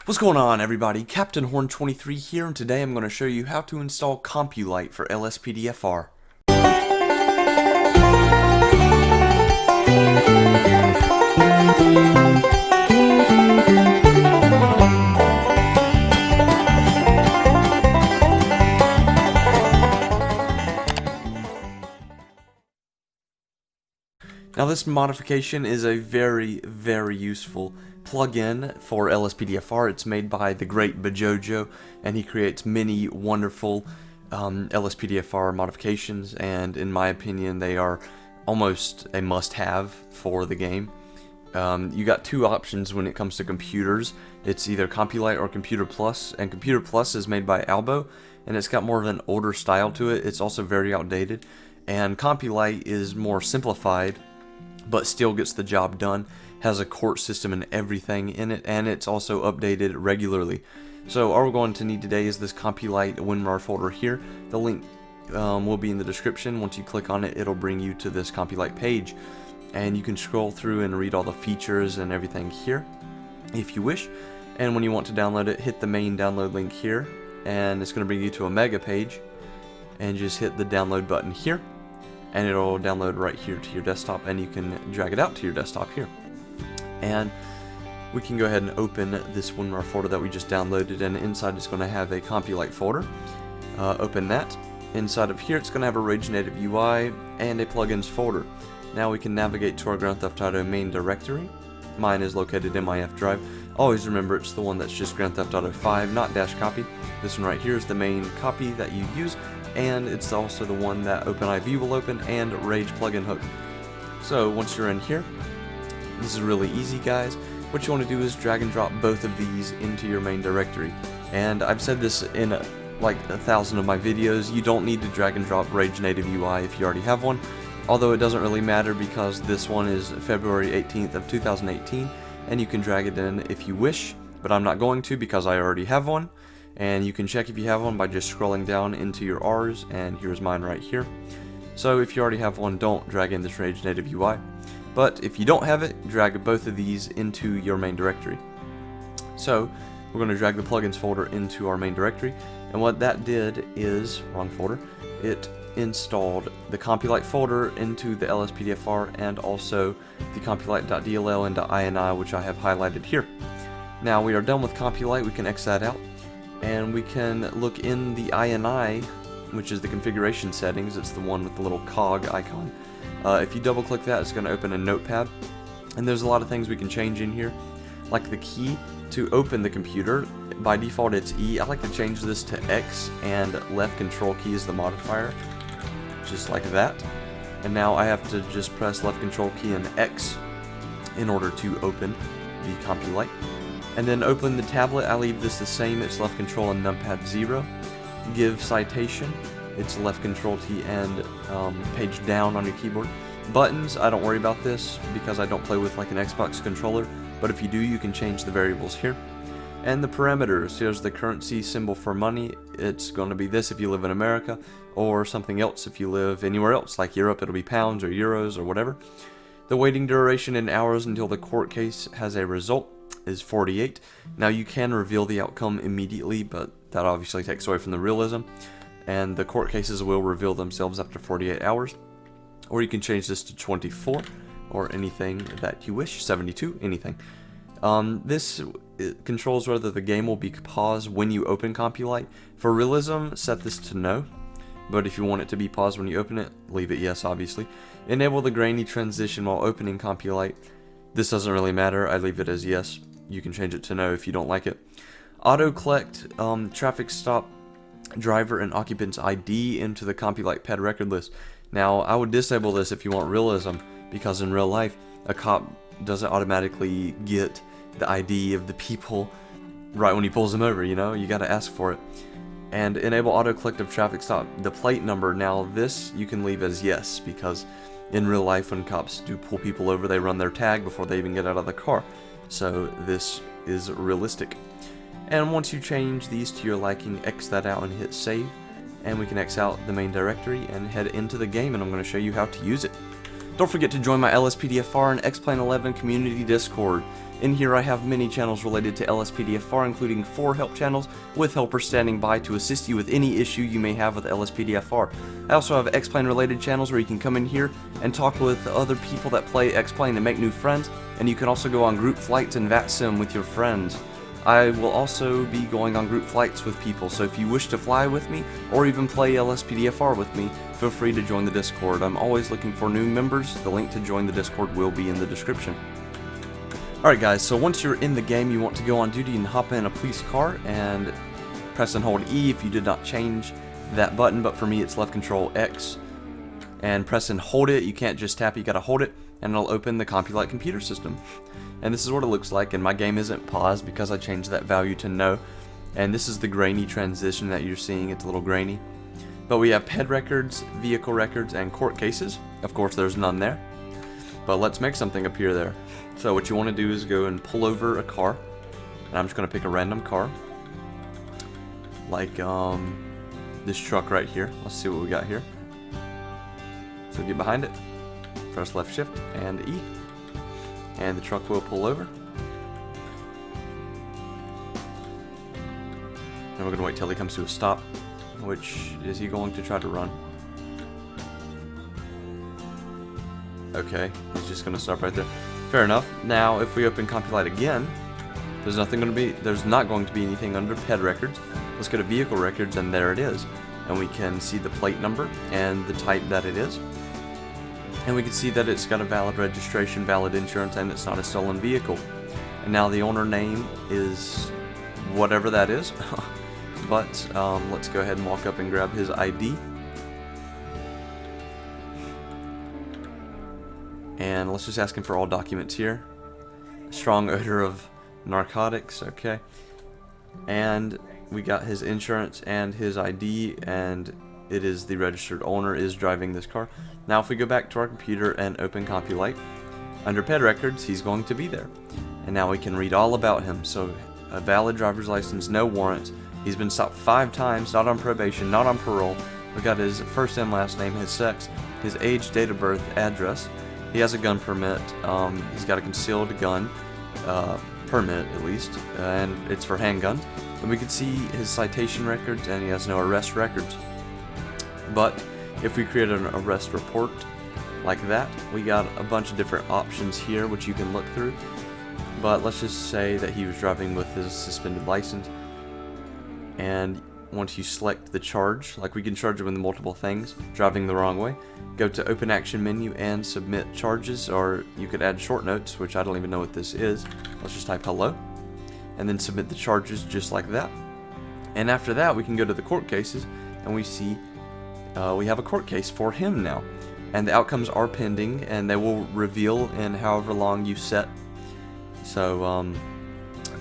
What's going on, everybody? Captain Horn 23 here, and today I'm going to show you how to install Compulite for LSPDFR. Now, this modification is a very useful plugin for LSPDFR. It's made by the great Bajojo, and he creates many wonderful LSPDFR modifications, and in my opinion they are almost a must-have for the game. You got two options when it comes to computers. It's either Compulite or Computer Plus, and Computer Plus is made by Albo, and it's got more of an older style to it. It's also very outdated, and Compulite is more simplified but still gets the job done, has a court system and everything in it, and it's also updated regularly. So all we're going to need today is this Compulite WinRAR folder here. The link will be in the description. Once you click on it, it'll bring you to this Compulite page, and you can scroll through and read all the features and everything here if you wish. And when you want to download it, hit the main download link here, and it's going to bring you to a mega page, and just hit the download button here, and it'll download right here to your desktop, and you can drag it out to your desktop here. And we can go ahead and open this WinRAR folder that we just downloaded, and inside it's going to have a Compulite folder. Open that. Inside of here it's going to have a Rage Native UI and a plugins folder. Now we can navigate to our Grand Theft Auto main directory. Mine is located in my F drive. Always remember it's the one that's just Grand Theft Auto 5, not dash copy. This one right here is the main copy that you use, and it's also the one that OpenIV will open and Rage plugin hook. So once you're in here, this is really easy, guys. What you want to do is drag and drop both of these into your main directory. And I've said this in like 1,000 of my videos, you don't need to drag and drop Rage Native UI if you already have one, although it doesn't really matter because this one is February 18th of 2018, and you can drag it in if you wish, but I'm not going to because I already have one. And you can check if you have one by just scrolling down into your R's, and here's mine right here. So if you already have one, don't drag in this Rage Native UI. But if you don't have it, drag both of these into your main directory. So we're going to drag the plugins folder into our main directory, and what that did is, wrong folder, it installed the Compulite folder into the LSPDFR and also the compulite.dll and .ini, which I have highlighted here. Now we are done with Compulite. We can X that out, and we can look in the INI, which is the configuration settings. It's the one with the little cog icon. If you double click that, it's going to open a notepad, and there's a lot of things we can change in here, like the key to open the computer. By default it's E. I like to change this to X, and left control key is the modifier, just like that. And now I have to just press left control key and X in order to open the Compulite. And then open the tablet, I leave this the same, it's left control and numpad 0. Give citation, it's left control T and page down on your keyboard. Buttons, I don't worry about this because I don't play with like an Xbox controller, but if you do, you can change the variables here. And the parameters, here's the currency symbol for money. It's going to be this if you live in America, or something else if you live anywhere else, like Europe, it'll be pounds or euros or whatever. The waiting duration in hours until the court case has a result is 48. Now you can reveal the outcome immediately, but that obviously takes away from the realism, and the court cases will reveal themselves after 48 hours. Or you can change this to 24 or anything that you wish, 72, anything. This controls whether the game will be paused when you open Compulite. For realism, set this to no, but if you want it to be paused when you open it, leave it yes, obviously. Enable the grainy transition while opening Compulite. This doesn't really matter, I leave it as yes. You can change it to no if you don't like it. Auto collect traffic stop driver and occupant's ID into the Compulite pad record list. Now I would disable this if you want realism, because in real life a cop doesn't automatically get the ID of the people right when he pulls them over, you know, you gotta ask for it. And enable auto collect of traffic stop the plate number. Now this you can leave as yes, because in real life when cops do pull people over, they run their tag before they even get out of the car. So this is realistic. And once you change these to your liking, X that out and hit save, and we can X out the main directory and head into the game, and I'm going to show you how to use it. Don't forget to join my LSPDFR and X-Plane 11 community Discord. In here I have many channels related to LSPDFR, including 4 help channels with helpers standing by to assist you with any issue you may have with LSPDFR. I also have X-Plane related channels where you can come in here and talk with other people that play X-Plane and make new friends, and you can also go on group flights and VATSIM with your friends. I will also be going on group flights with people, so if you wish to fly with me or even play LSPDFR with me, feel free to join the Discord. I'm always looking for new members. The link to join the Discord will be in the description. Alright guys, so once you're in the game, you want to go on duty and hop in a police car and press and hold E if you did not change that button, but for me it's left control X. And press and hold it. You can't just tap it, you gotta hold it, and it'll open the Compulite computer system. And this is what it looks like, and my game isn't paused because I changed that value to no. And this is the grainy transition that you're seeing. It's a little grainy. But we have PED records, vehicle records, and court cases. Of course there's none there, but let's make something appear there. So what you want to do is go and pull over a car, and I'm just going to pick a random car, like this truck right here. Let's see what we got here. So get behind it, press left shift and E, and the truck will pull over. And we're going to wait till he comes to a stop. Which, is he going to try to run? Okay, he's just going to stop right there. Fair enough. Now, if we open Compulite again, there's not going to be anything under PED records. Let's go to vehicle records, and there it is. And we can see the plate number and the type that it is. And we can see that it's got a valid registration, valid insurance, and it's not a stolen vehicle. And now the owner name is whatever that is. But let's go ahead and walk up and grab his ID. And let's just ask him for all documents here. Strong odor of narcotics, okay. And we got his insurance and his ID, and it is the registered owner is driving this car. Now if we go back to our computer and open Compulite, under PED records, he's going to be there. And now we can read all about him. So a valid driver's license, no warrants. He's been stopped 5 times, not on probation, not on parole. We got his first and last name, his sex, his age, date of birth, address. He has a gun permit. He's got a concealed gun permit, at least, and it's for handguns. And we can see his citation records, and he has no arrest records. But if we create an arrest report like that, we got a bunch of different options here which you can look through. But let's just say that he was driving with his suspended license. And once you select the charge, like we can charge him with multiple things, driving the wrong way, go to open action menu and submit charges, or you could add short notes, which I don't even know what this is. Let's just type hello, and then submit the charges just like that. And after that, we can go to the court cases, and we see we have a court case for him now. And the outcomes are pending, and they will reveal in however long you set. So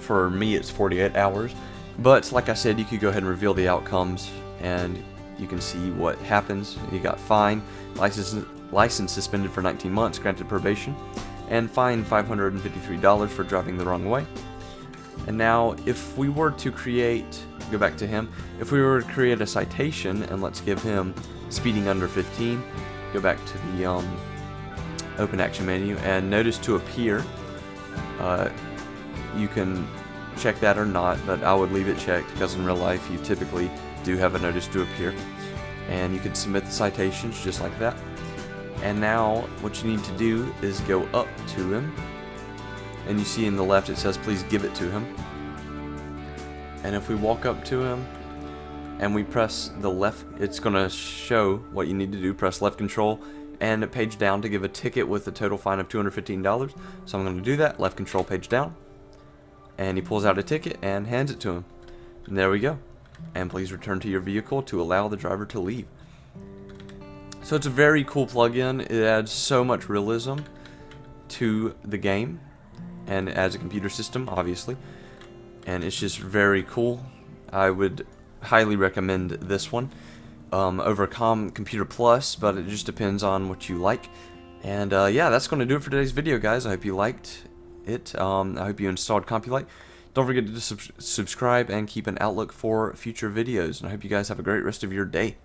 for me, it's 48 hours. But like I said, you could go ahead and reveal the outcomes, and you can see what happens. You got fine, license suspended for 19 months, granted probation, and fined $553 for driving the wrong way. And now, if we were to create, go back to him, if we were to create a citation, and let's give him speeding under 15, go back to the open action menu, and notice to appear, you can check that or not, but I would leave it checked because in real life you typically do have a notice to appear. And you can submit the citations just like that. And now what you need to do is go up to him, and you see in the left it says please give it to him. And if we walk up to him and we press the left, it's going to show what you need to do. Press left control and page down to give a ticket with a total fine of $215. So I'm going to do that, left control page down. And he pulls out a ticket and hands it to him. And there we go. And please return to your vehicle to allow the driver to leave. So it's a very cool plugin. It adds so much realism to the game, and as a computer system, obviously. And it's just very cool. I would highly recommend this one over Computer Plus, but it just depends on what you like. And yeah, that's going to do it for today's video, guys. I hope you liked it. I hope you installed Compulite. Don't forget to subscribe and keep an outlook for future videos. And I hope you guys have a great rest of your day.